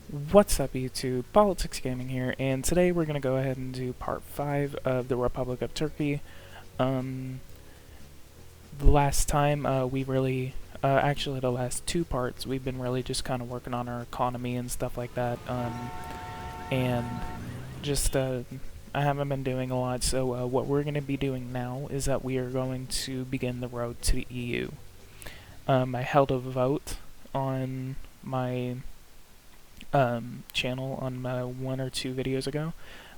What's up YouTube, Politics Gaming here, and today we're going to go ahead and do part 5 of the Republic of Turkey. The last time actually the last two parts, we've been really just kind of working on our economy and stuff like that, and just, I haven't been doing a lot, so what we're going to be doing now is that we are going to begin the road to the EU. I held a vote on my channel on one or two videos ago,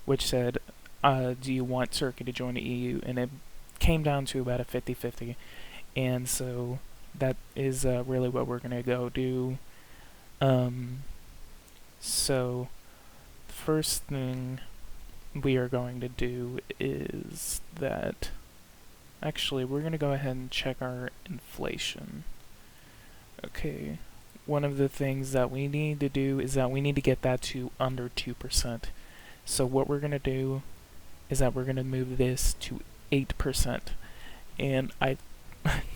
which said, do you want Turkey to join the EU? And it came down to about a 50-50. And so that is really what we're going to go do. So the first thing we are going to do is that, actually, we're going to go ahead and check our inflation. Okay. One of the things that we need to do is that we need to get that to under 2%. So what we're going to do is that we're going to move this to 8%. And I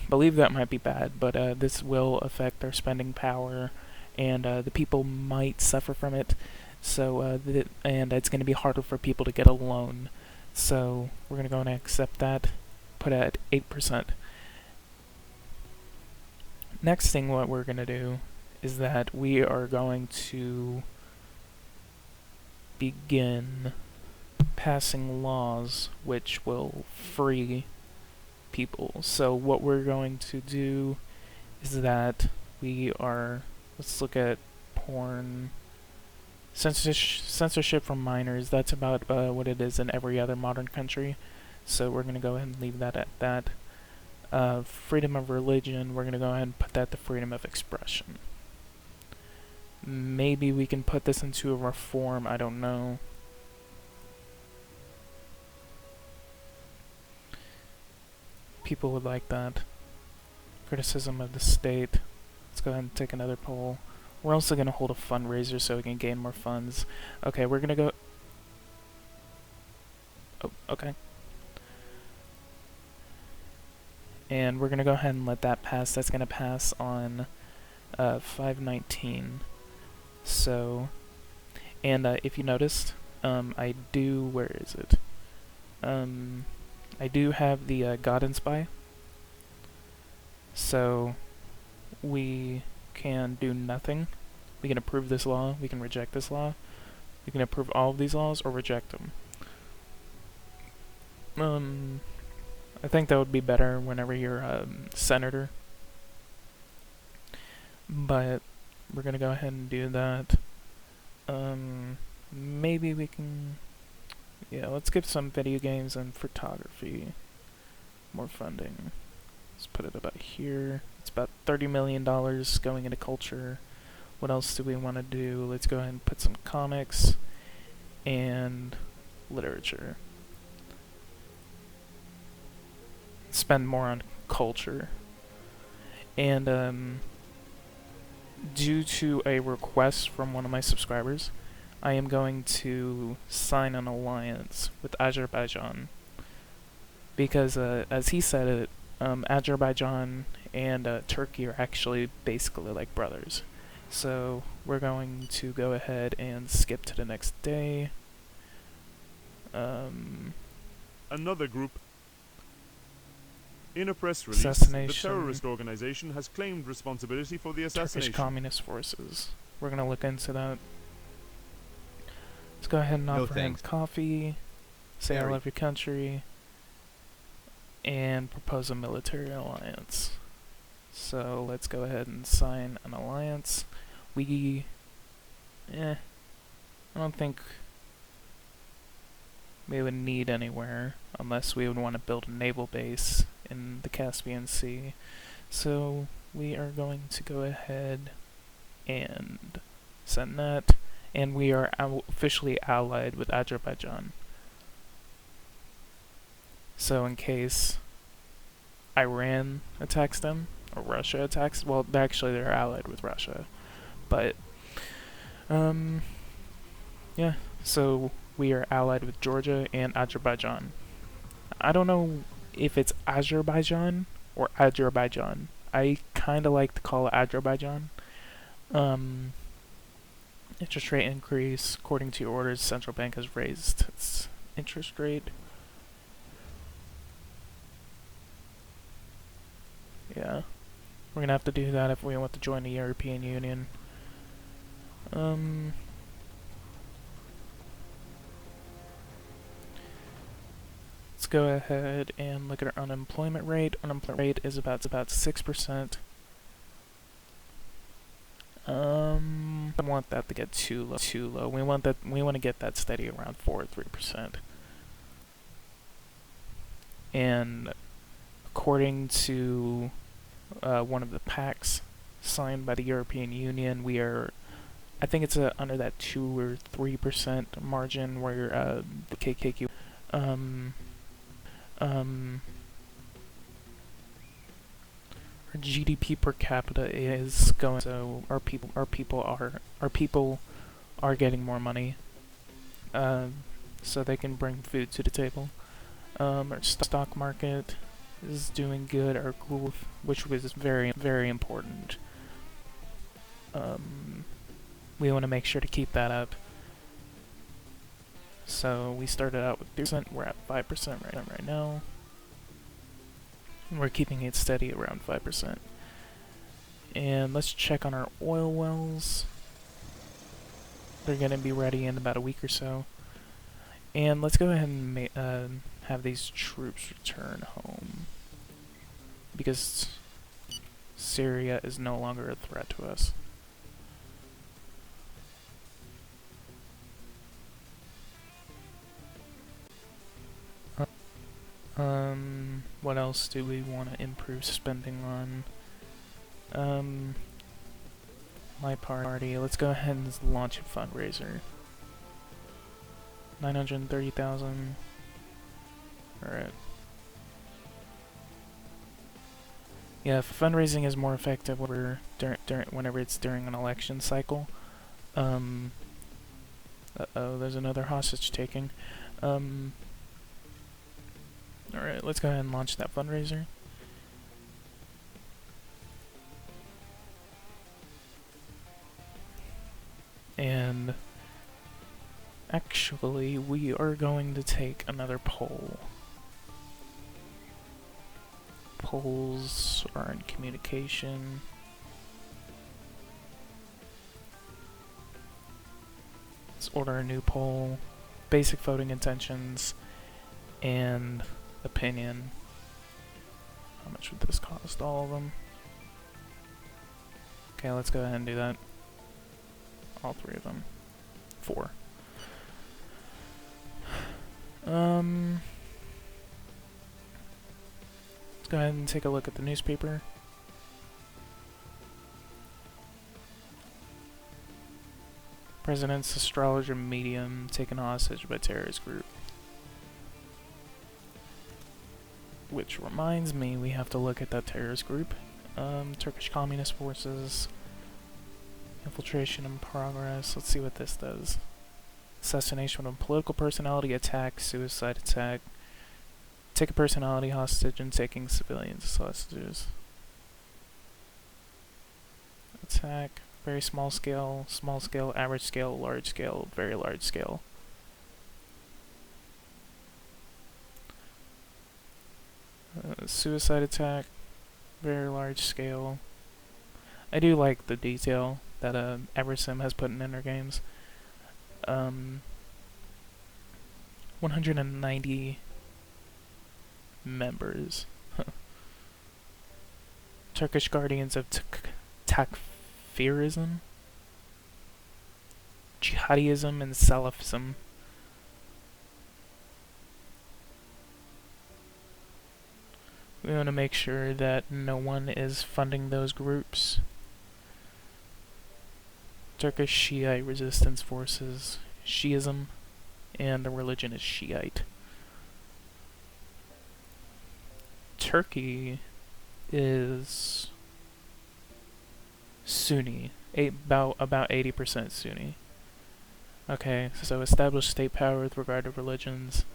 believe that might be bad, but this will affect our spending power, and the people might suffer from it. So and it's going to be harder for people to get a loan. So we're going to go and accept that, put it at 8%. Next thing what we're going to do is that we are going to begin passing laws which will free people. So what we're going to do is that let's look at porn, censorship from minors. That's about what it is in every other modern country. So we're going to go ahead and leave that at that. Freedom of religion, we're going to go ahead and put that to freedom of expression. Maybe we can put this into a reform, I don't know. People would like that. Criticism of the state. Let's go ahead and take another poll. We're also going to hold a fundraiser so we can gain more funds. Okay, we're going to go... Oh, okay. And we're going to go ahead and let that pass. That's going to pass on 5/19. So, and if you noticed, where is it? I do have the God and Spy. So, we can do nothing. We can approve this law, we can reject this law, we can approve all of these laws or reject them. I think that would be better whenever you're a senator. But we're gonna go ahead and do that. Maybe we can... Yeah, let's give some video games and photography more funding. Let's put it about here. It's about $30 million going into culture. What else do we want to do? Let's go ahead and put some comics and literature. Spend more on culture. And due to a request from one of my subscribers, I am going to sign an alliance with Azerbaijan, because as he said it, Azerbaijan and Turkey are actually basically like brothers. So we're going to go ahead and skip to the next day. Another group. In a press release, the terrorist organization has claimed responsibility for the assassination. Turkish Communist Forces. We're going to look into that. Let's go ahead and offer him coffee, say I love your country, and propose a military alliance. So let's go ahead and sign an alliance. I don't think we would need anywhere unless we would want to build a naval base in the Caspian Sea. So we are going to go ahead and send that, and we are officially allied with Azerbaijan. So in case Iran attacks them, or Russia attacks, well, actually they're allied with Russia, but yeah, so we are allied with Georgia and Azerbaijan. I don't know if it's Azerbaijan or Azerbaijan. I kind of like to call it Azerbaijan. Interest rate increase. According to your orders, central bank has raised its interest rate. Yeah. We're gonna have to do that if we want to join the European Union. Let's go ahead and look at our unemployment rate. Unemployment rate is about 6%. I don't want that to get too low. We want to get that steady around 4 or 3%. And according to one of the pacts signed by the European Union, we are, I think it's under that 2 or 3% margin where the KKQ our GDP per capita is going, so our people are getting more money, so they can bring food to the table. Our stock market is doing good. Our growth, which was very important, we want to make sure to keep that up. So we started out with 2%. We're at 5% right now. We're keeping it steady around 5%. And let's check on our oil wells. They're going to be ready in about a week or so. And let's go ahead and have these troops return home, because Syria is no longer a threat to us. What else do we want to improve spending on? My party. Let's go ahead and launch a fundraiser. 930,000. Alright. Yeah, fundraising is more effective whenever it's during an election cycle. Uh-oh, there's another hostage taking. Alright, let's go ahead and launch that fundraiser. And actually, we are going to take another poll. Polls are in communication. Let's order a new poll. Basic voting intentions and opinion. How much would this cost? All of them? Okay, let's go ahead and do that. All 3 of them. 4. Let's go ahead and take a look at the newspaper. President's astrologer medium taken hostage by terrorist group. Which reminds me, we have to look at that terrorist group. Turkish Communist Forces. Infiltration in progress. Let's see what this does. Assassination of a political personality, attack, suicide attack. Take a personality hostage and taking civilians as hostages. Attack. Very small scale, average scale, large scale, very large scale. Suicide attack, very large scale. I do like the detail that Eversim has put in their games. 190 members. Turkish Guardians of Takfirism, Jihadism, and Salafism. We want to make sure that no one is funding those groups. Turkish Shiite resistance forces, Shiism, and the religion is Shiite. Turkey is Sunni, about 80% Sunni. Okay, so established state power with regard to religions,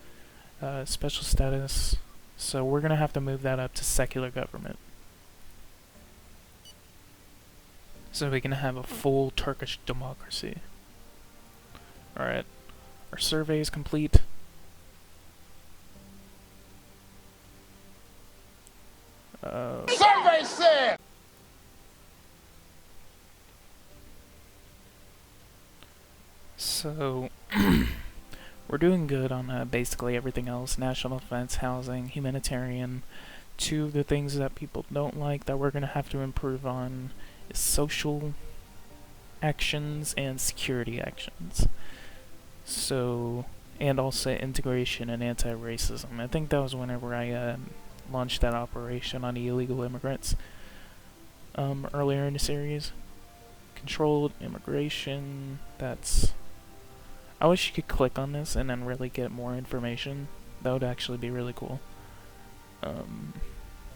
special status. So we're gonna have to move that up to secular government, so we can have a full Turkish democracy. Alright. Our survey is complete. Survey said! So, we're doing good on basically everything else. National defense, housing, humanitarian. Two of the things that people don't like that we're going to have to improve on is social actions and security actions. So, and also integration and anti-racism. I think that was whenever I launched that operation on illegal immigrants earlier in the series. Controlled immigration, that's... I wish you could click on this and then really get more information. That would actually be really cool.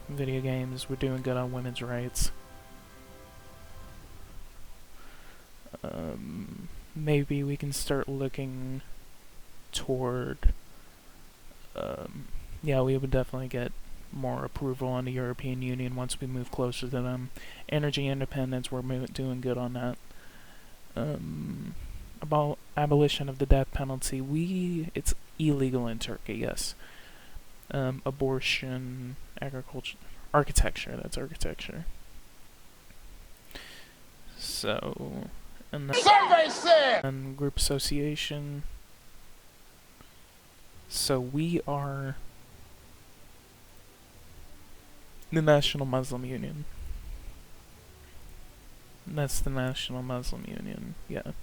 Video games, we're doing good on women's rights. Maybe we can start looking toward... yeah, we would definitely get more approval on the European Union once we move closer to them. Energy independence, we're doing good on that. About abolition of the death penalty, it's illegal in Turkey, yes. Abortion, agriculture, architecture, that's architecture. So, and then, Survey said! and group association. So we are the National Muslim Union. That's the National Muslim Union, yeah.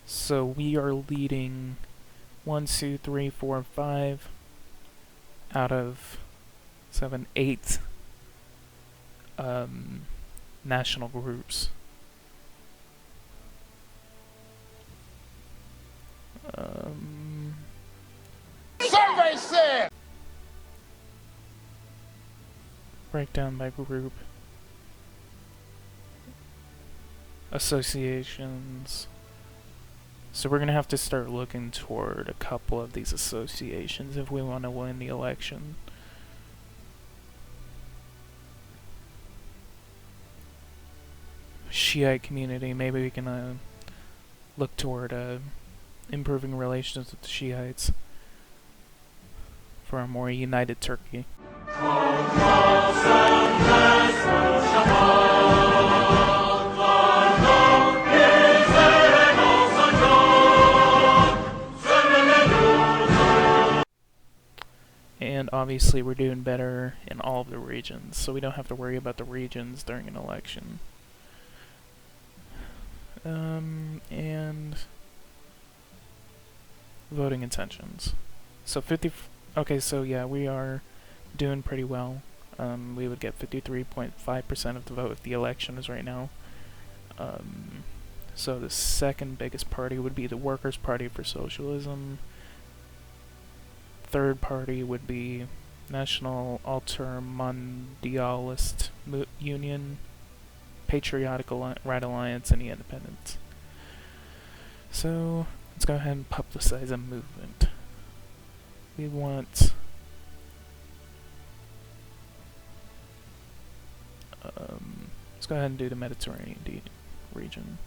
So we are leading 1, 2, 3, 4, 5 out of 7, 8 national groups. Survey said! Breakdown by group. Associations. So we're going to have to start looking toward a couple of these associations if we want to win the election. Shiite community, maybe we can look toward improving relations with the Shiites for a more united Turkey. And obviously we're doing better in all of the regions, so we don't have to worry about the regions during an election. And voting intentions. So okay, so yeah, we are doing pretty well. We would get 53.5% of the vote if the election is right now. So the second biggest party would be the Workers' Party for Socialism. Third party would be National Altermondialist Union, Patriotic Right Alliance, and the Independents. So let's go ahead and publicize a movement. We want let's go ahead and do the Mediterranean region.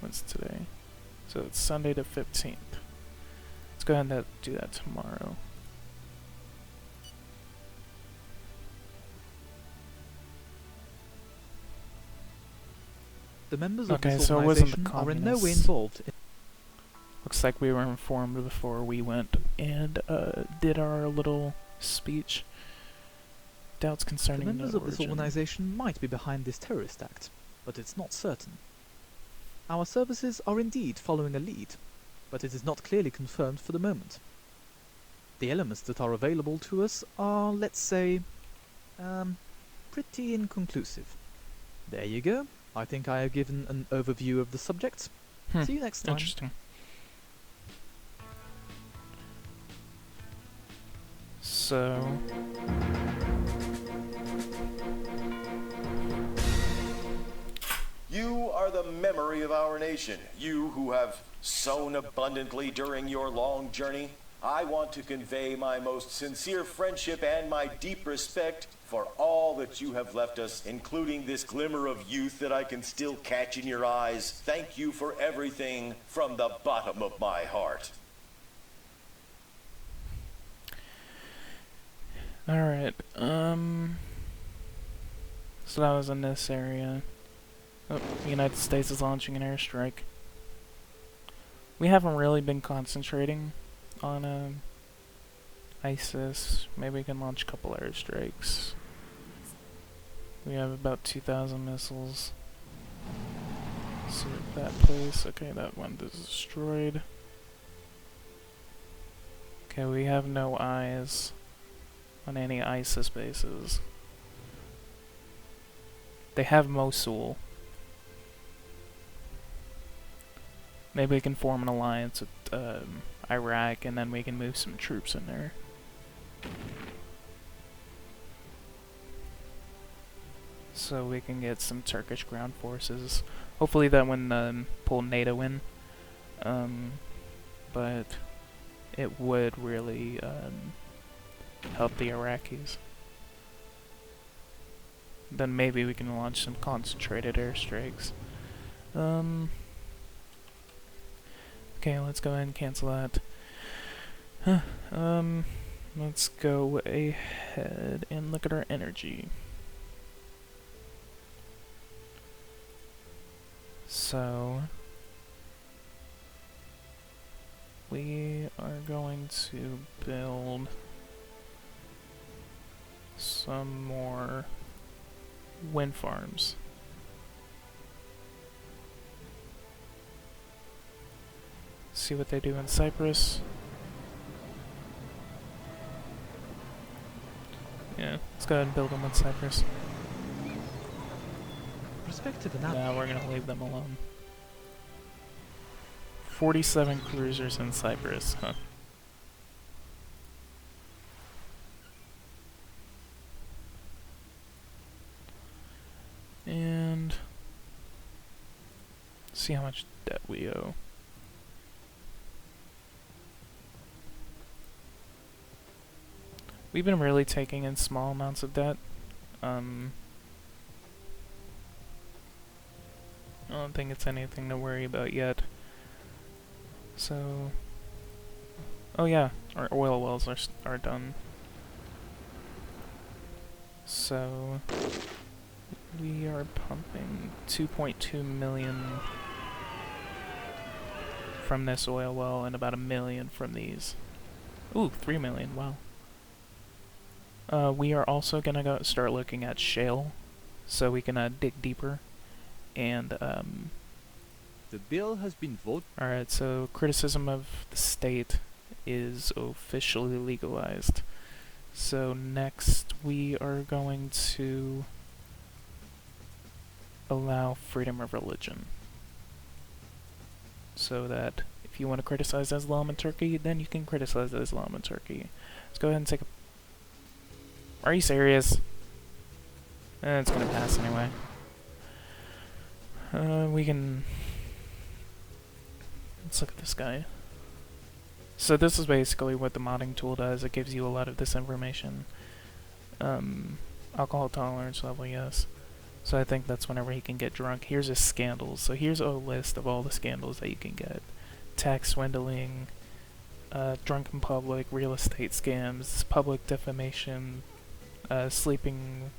What's today? So it's Sunday the 15th. Let's go ahead and do that tomorrow. The members of Okay, this so it wasn't the organization are in no way communists. involved in... Looks like we were informed before we went and did our little speech. Doubts The concerning members of this origin. organization might be behind this terrorist act, but it's not certain. Our services are indeed following a lead, but it is not clearly confirmed for the moment. The elements that are available to us are, let's say, pretty inconclusive. There you go. I think I have given an overview of the subject. See you next time. Interesting. So... You are the memory of our nation. You who have sown abundantly during your long journey. I want to convey my most sincere friendship and my deep respect for all that you have left us, including this glimmer of youth that I can still catch in your eyes. Thank you for everything from the bottom of my heart. Alright, so that was in this area. Oh, the United States is launching an airstrike. We haven't really been concentrating on ISIS. Maybe we can launch a couple airstrikes. We have about 2,000 missiles. So that place, okay, that one is destroyed. Okay, we have no eyes on any ISIS bases. They have Mosul. Maybe we can form an alliance with Iraq, and then we can move some troops in there. So we can get some Turkish ground forces. Hopefully that one pull NATO in. But it would really help the Iraqis. Then maybe we can launch some concentrated airstrikes. Okay, let's go ahead and cancel that. Let's go ahead and look at our energy. So, we are going to build some more wind farms. See what they do in Cyprus. Yeah, let's go ahead and build them in Cyprus. Prospective analysis. Now we're gonna leave them alone. 47 cruisers in Cyprus, huh? And see how much debt we owe. We've been really taking in small amounts of debt. I don't think it's anything to worry about yet. So, oh yeah, our oil wells are done. So, we are pumping 2.2 million from this oil well and about 1 million from these. Ooh, 3 million, wow. We are also gonna start looking at shale, so we can dig deeper. And the bill has been voted. Alright, so criticism of the state is officially legalized. So next we are going to allow freedom of religion. So that if you want to criticize Islam in Turkey, then you can criticize Islam in Turkey. Let's go ahead and take a... Are you serious? It's gonna pass anyway. We can... Let's look at this guy. So this is basically what the modding tool does. It gives you a lot of this information. Alcohol tolerance level, yes. So I think that's whenever he can get drunk. Here's his scandals. So here's a list of all the scandals that you can get. Tax swindling, drunk in public, real estate scams, public defamation, sleeping...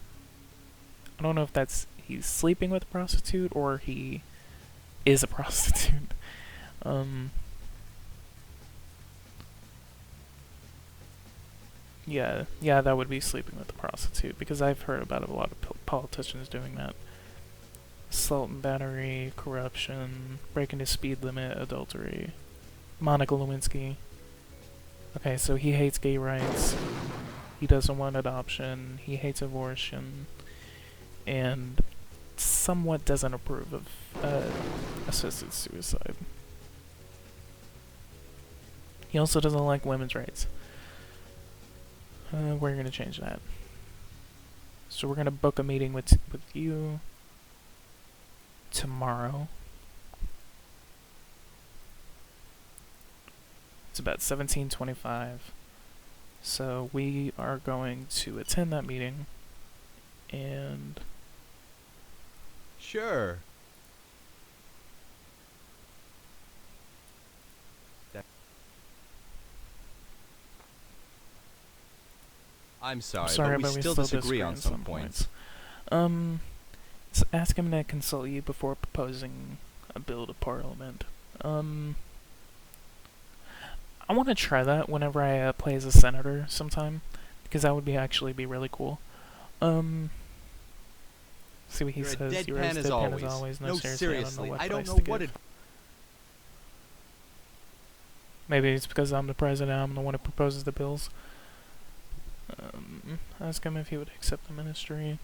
I don't know if that's he's sleeping with a prostitute or he is a prostitute. Yeah, that would be sleeping with a prostitute, because I've heard about a lot of politicians doing that. Assault and battery, corruption, breaking the speed limit, adultery. Monica Lewinsky. Okay, so he hates gay rights, he doesn't want adoption, he hates abortion, and somewhat doesn't approve of assisted suicide. He also doesn't like women's rights. We're gonna change that. So we're gonna book a meeting with you tomorrow. It's about 1725. So we are going to attend that meeting, and Sure. I'm sorry, but we still disagree on some points. So ask him to consult you before proposing a bill to Parliament. I want to try that whenever I play as a senator sometime, because that would actually be really cool. See what he says. You're as deadpan as always. No, seriously, I don't know what Maybe it's because I'm the president, I'm the one who proposes the bills. Ask him if he would accept the ministry.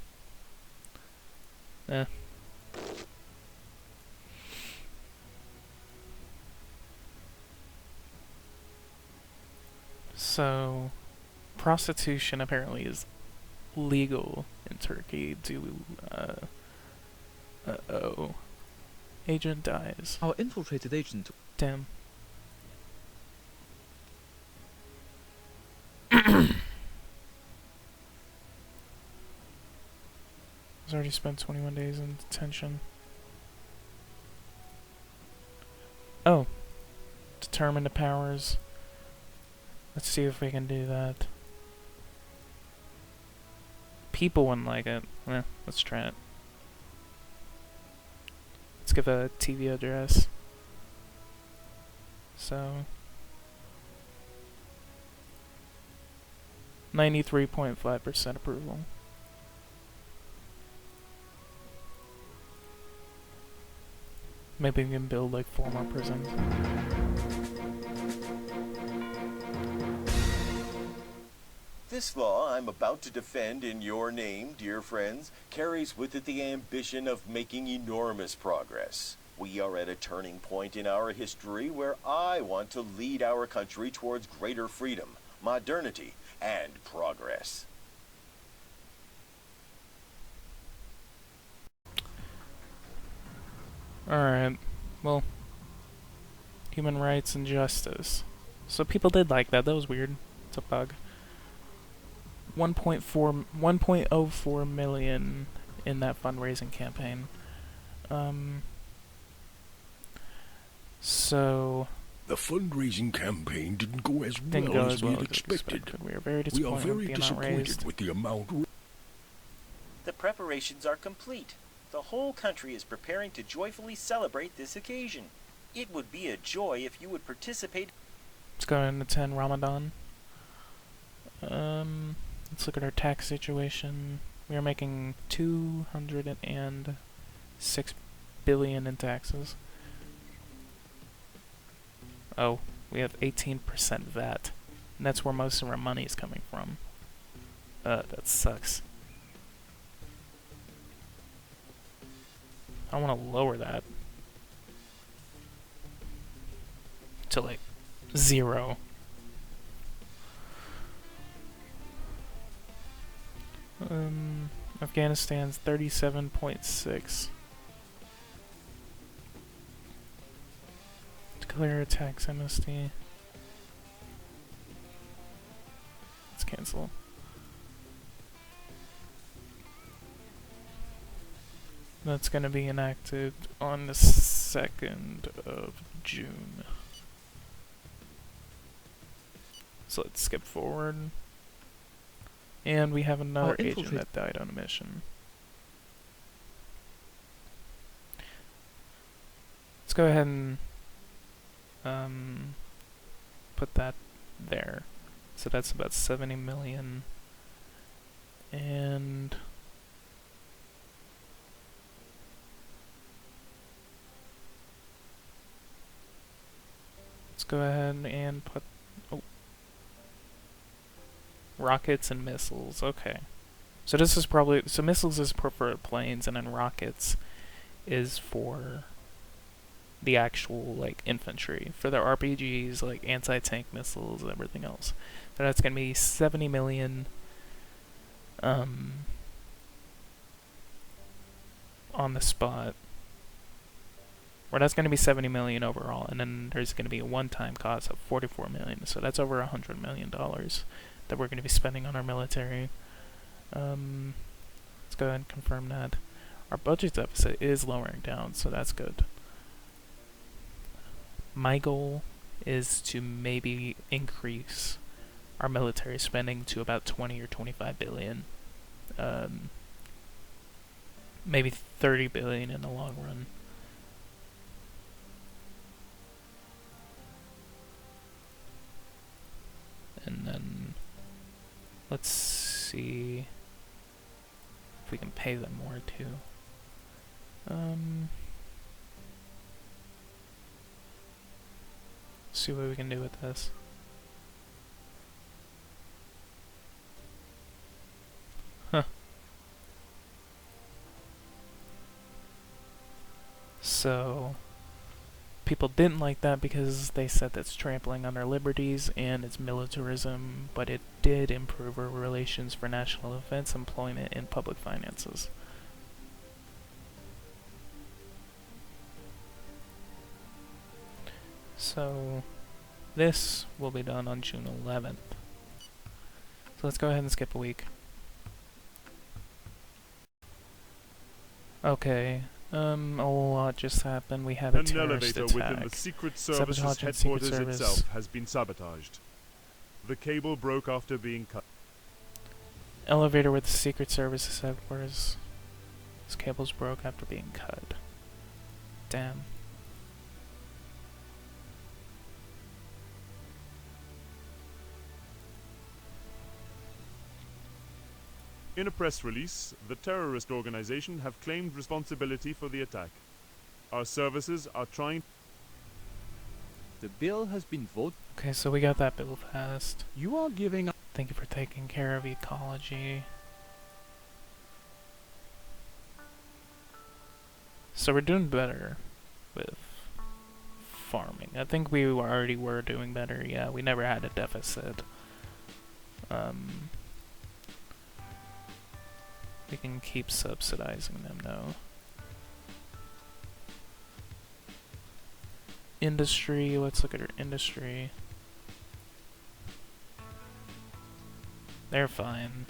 So, prostitution apparently is legal in Turkey due, uh-oh. Agent dies. Our infiltrated agent... Damn. He's already spent 21 days in detention. Oh. Determine the powers. Let's see if we can do that. People wouldn't like it. Let's try it. Let's give a TV address. So... 93.5% approval. Maybe we can build like 4 more prisons. This law I'm about to defend in your name, dear friends, carries with it the ambition of making enormous progress. We are at a turning point in our history where I want to lead our country towards greater freedom, modernity, and progress. Alright, well, human rights and justice. So people did like that. That was weird. It's a bug. 1.04 million in that fundraising campaign. So the fundraising campaign didn't go as well as we had expected. We are very disappointed with the amount. The preparations are complete. The whole country is preparing to joyfully celebrate this occasion. It would be a joy if you would participate. Let's go and attend Ramadan. Let's look at our tax situation. We are making 206 billion in taxes. Oh, we have 18% VAT. And that's where most of our money is coming from. That sucks. I want to lower that to like 0. Afghanistan's 37.6. Declare a tax amnesty. Let's cancel. That's gonna be enacted on the 2nd of June. So let's skip forward. And we have another agent that died on a mission. Let's go ahead and put that there. So that's about 70 million. And let's go ahead and put rockets and missiles. Okay. So this is probably missiles is for planes, and then rockets is for the actual like infantry, for their RPGs, like anti-tank missiles and everything else. So that's gonna be 70 million on the spot. Or that's going to be 70 million overall, and then there's going to be a one-time cost of 44 million. So that's over $100 million that we're going to be spending on our military. Let's go ahead and confirm that. Our budget deficit is lowering down, so that's good. My goal is to maybe increase our military spending to about 20 or 25 billion. Maybe 30 billion in the long run. And then let's see if we can pay them more too. See what we can do with this. Huh. So people didn't like that because they said that's trampling on our liberties and it's militarism, but it did improve our relations for national defense, employment, and public finances. So this will be done on June 11th. So let's go ahead and skip a week. Okay, a lot just happened. We had a terrorist attack. An elevator within the Secret Service's headquarters itself has been sabotaged. The cable broke after being cut. Elevator with the Secret Service's headquarters. This cable's broke after being cut. Damn. In a press release, the terrorist organization have claimed responsibility for the attack. Our services are trying... The bill has been voted... Okay, so we got that bill passed. You are giving up... Thank you for taking care of ecology. So we're doing better with farming. I think we already were doing better. Yeah, we never had a deficit. We can keep subsidizing them though. Industry, let's look at our industry. They're fine.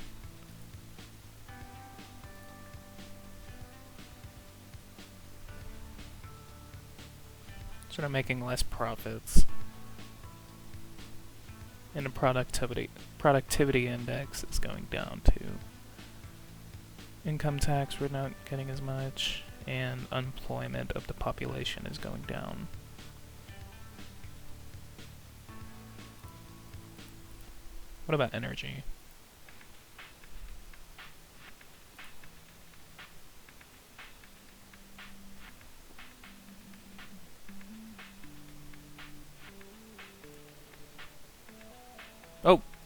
So they're making less profits. And the productivity index is going down too. Income tax, we're not getting as much, and unemployment of the population is going down. What about energy?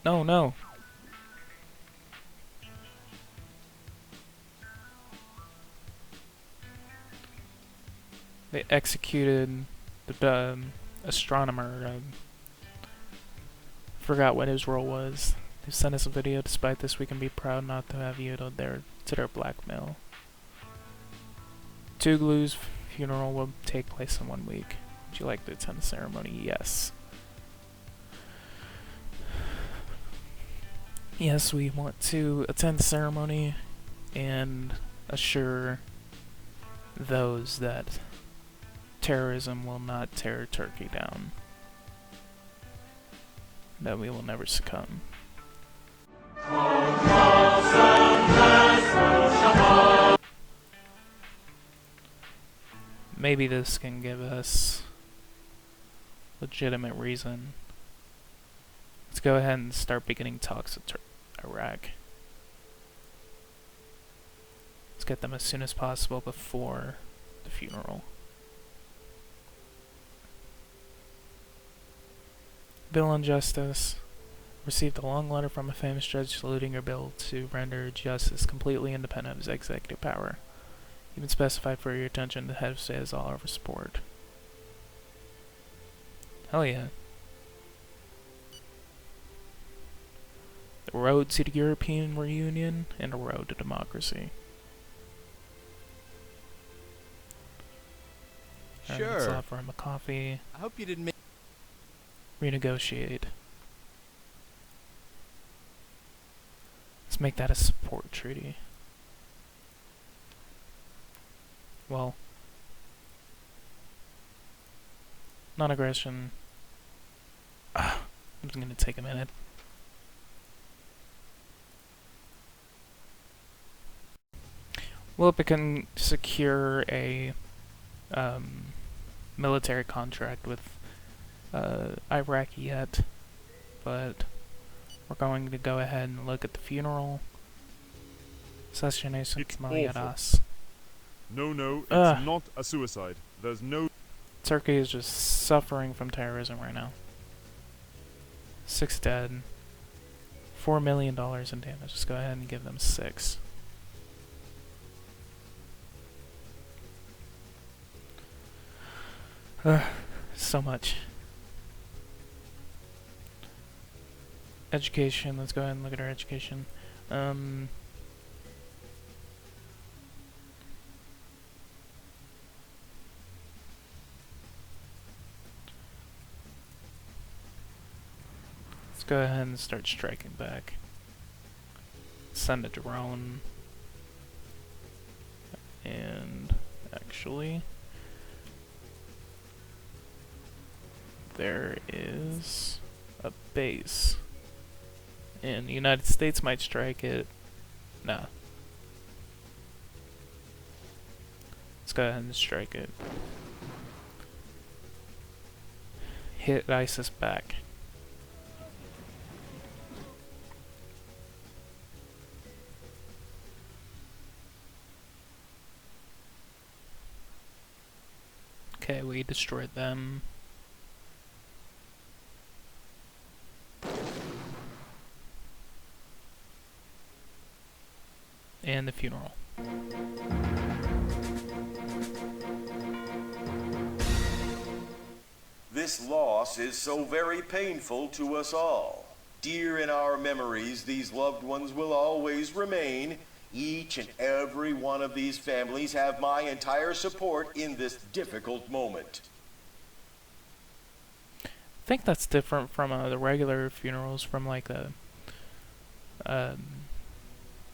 Oh, no. They executed the astronomer. Forgot what his role was. They sent us a video. Despite this, we can be proud not to have yielded to their blackmail. Tuglu's funeral will take place in 1 week. Would you like to attend the ceremony? Yes. Yes, we want to attend the ceremony and assure those that terrorism will not tear Turkey down. That we will never succumb. Maybe this can give us legitimate reason. Let's go ahead and start beginning talks with Iraq. Let's get them as soon as possible before the funeral. Bill on Justice. Received a long letter from a famous judge saluting your bill to render justice completely independent of his executive power. Even specified for your attention, the head of state is all over support. Hell yeah. The road to the European reunion and the road to democracy. Sure. Offer him a coffee. I hope you didn't make... Renegotiate. Let's make that a support treaty. Well, non-aggression. It's gonna take a minute. Well, if it can secure a military contract with Iraq yet, but we're going to go ahead and look at the funeral. Assassination Maliadas. No, it's not a suicide. There's no... Turkey is just suffering from terrorism right now. 6 dead. $4 million in damage. Let's go ahead and give them 6. So much. Education. Let's go ahead and look at our education. Let's go ahead and start striking back. Send a drone. And actually, there is a base. And the United States might strike it. Nah. Let's go ahead and strike it. Hit ISIS back. Okay, we destroyed them. And the funeral. This loss is so very painful to us all. Dear in our memories, these loved ones will always remain. Each and every one of these families have my entire support in this difficult moment. I think that's different from the regular funerals from like the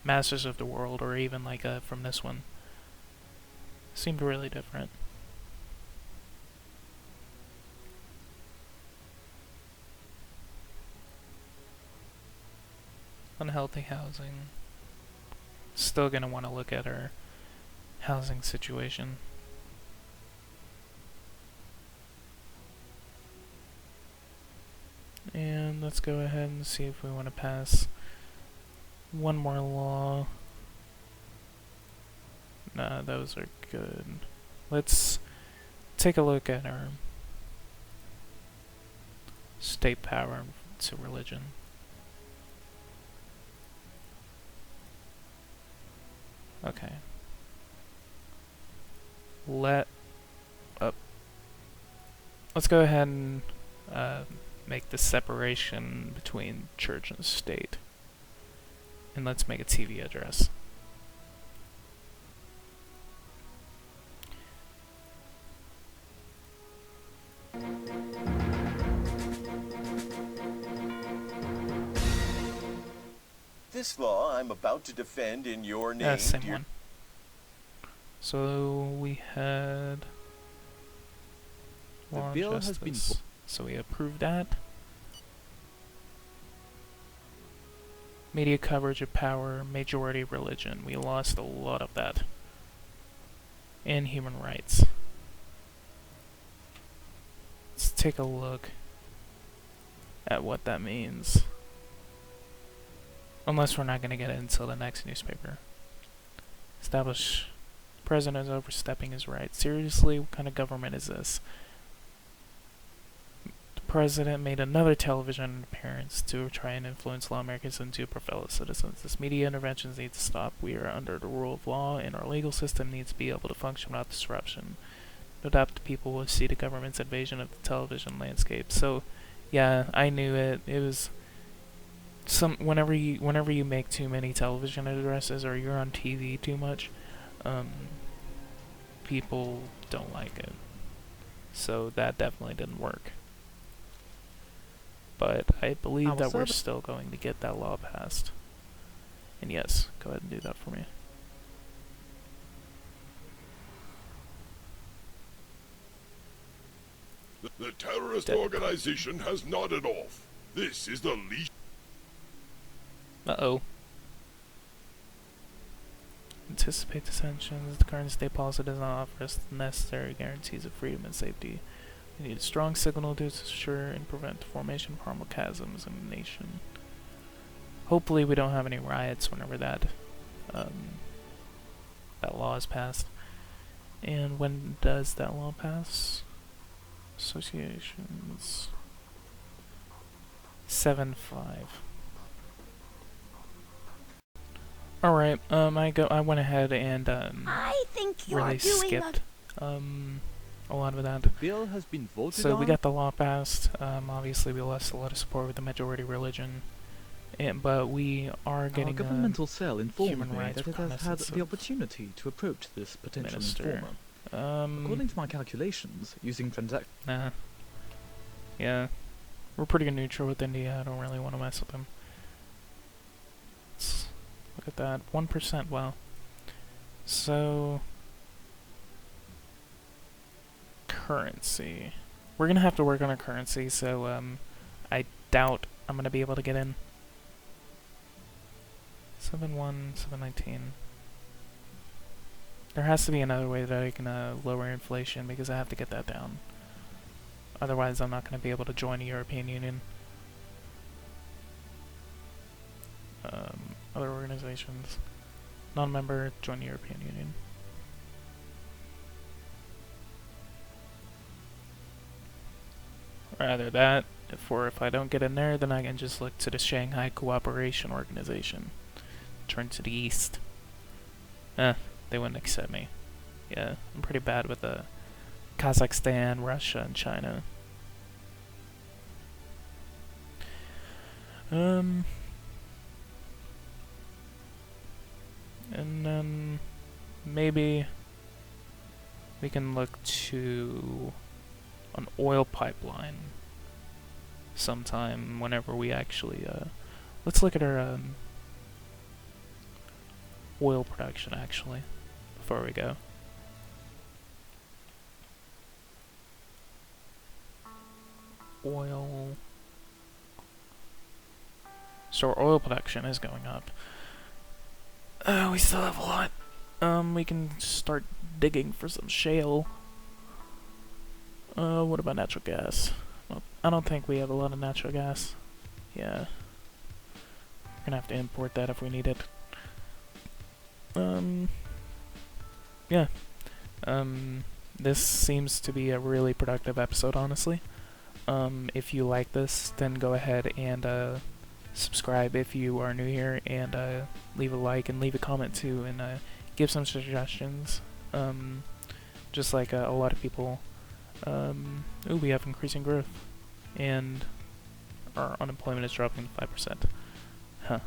Masters of the World, or even like from this one. Seemed really different. Unhealthy housing. Still gonna want to look at our housing situation. And let's go ahead and see if we want to pass one more law. Nah, those are good. Let's take a look at our state power to religion. Okay. Let's go ahead and make the separation between church and state. And let's make a TV address. This law I'm about to defend in your name, Same one. So we had law and bill justice. has been So we approved that. Media coverage of power, majority religion. We lost a lot of that. And human rights. Let's take a look at what that means. Unless we're not going to get it until the next newspaper. Establish president is overstepping his rights. Seriously, what kind of government is this? The president made another television appearance to try and influence lawmakers into our fellow citizens. This media interventions need to stop. We are under the rule of law, and our legal system needs to be able to function without disruption. No doubt the people will see the government's invasion of the television landscape. So, yeah, I knew it. It was whenever you make too many television addresses or you're on TV too much, people don't like it. So that definitely didn't work. But I believe that we're still going to get that law passed. And yes, go ahead and do that for me. The terrorist organization has nodded off. This is the least... Uh-oh. Anticipate the sanctions. The current state policy does not offer us the necessary guarantees of freedom and safety. We need a strong signal to ensure and prevent the formation of harmful chasms in the nation. Hopefully we don't have any riots whenever that law is passed. And when does that law pass? Associations 7-5. Alright, I went ahead and I think you really are doing skipped a lot of that. The bill has been voted So on. we got the law passed. Obviously we lost a lot of support with the majority religion, but we are getting Our governmental cell informed human me rights that it has had the reconnaissance opportunity to approach this potential minister. informer. According to my calculations, using Nah. Yeah. We're pretty neutral with India. I don't really want to mess with them. Let's look at that. 1%, wow. So... currency. We're gonna have to work on a currency, so, I doubt I'm gonna be able to get in. 7-1, 7-19. There has to be another way that I can lower inflation because I have to get that down. Otherwise, I'm not going to be able to join the European Union. Other organizations. Non-member, join the European Union. Rather that, if I don't get in there, then I can just look to the Shanghai Cooperation Organization. Turn to the east. They wouldn't accept me. Yeah, I'm pretty bad with Kazakhstan, Russia, and China. And then maybe we can look to an oil pipeline sometime whenever we actually let's look at our oil production actually before we go. Oil. So our oil production is going up. We still have a lot. We can start digging for some shale. What about natural gas? Well, I don't think we have a lot of natural gas. Yeah. We're gonna have to import that if we need it. Yeah. This seems to be a really productive episode, honestly. If you like this, then go ahead and subscribe if you are new here, and leave a like and leave a comment too, and give some suggestions. Just like a lot of people. Ooh, we have increasing growth, and our unemployment is dropping to 5%. Huh.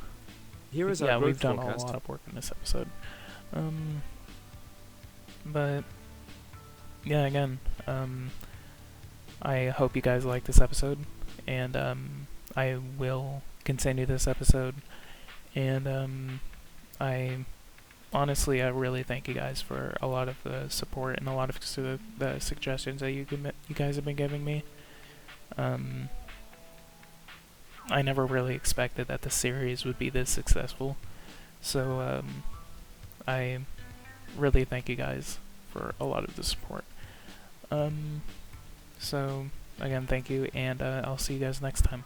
Here is yeah, our we've growth done forecast. a lot of work in this episode. But yeah, again, I hope you guys like this episode, and I will continue this episode, and I honestly, I really thank you guys for a lot of the support and a lot of the suggestions that you guys have been giving me. I never really expected that the series would be this successful, so I really thank you guys for a lot of the support. So again, thank you, and I'll see you guys next time.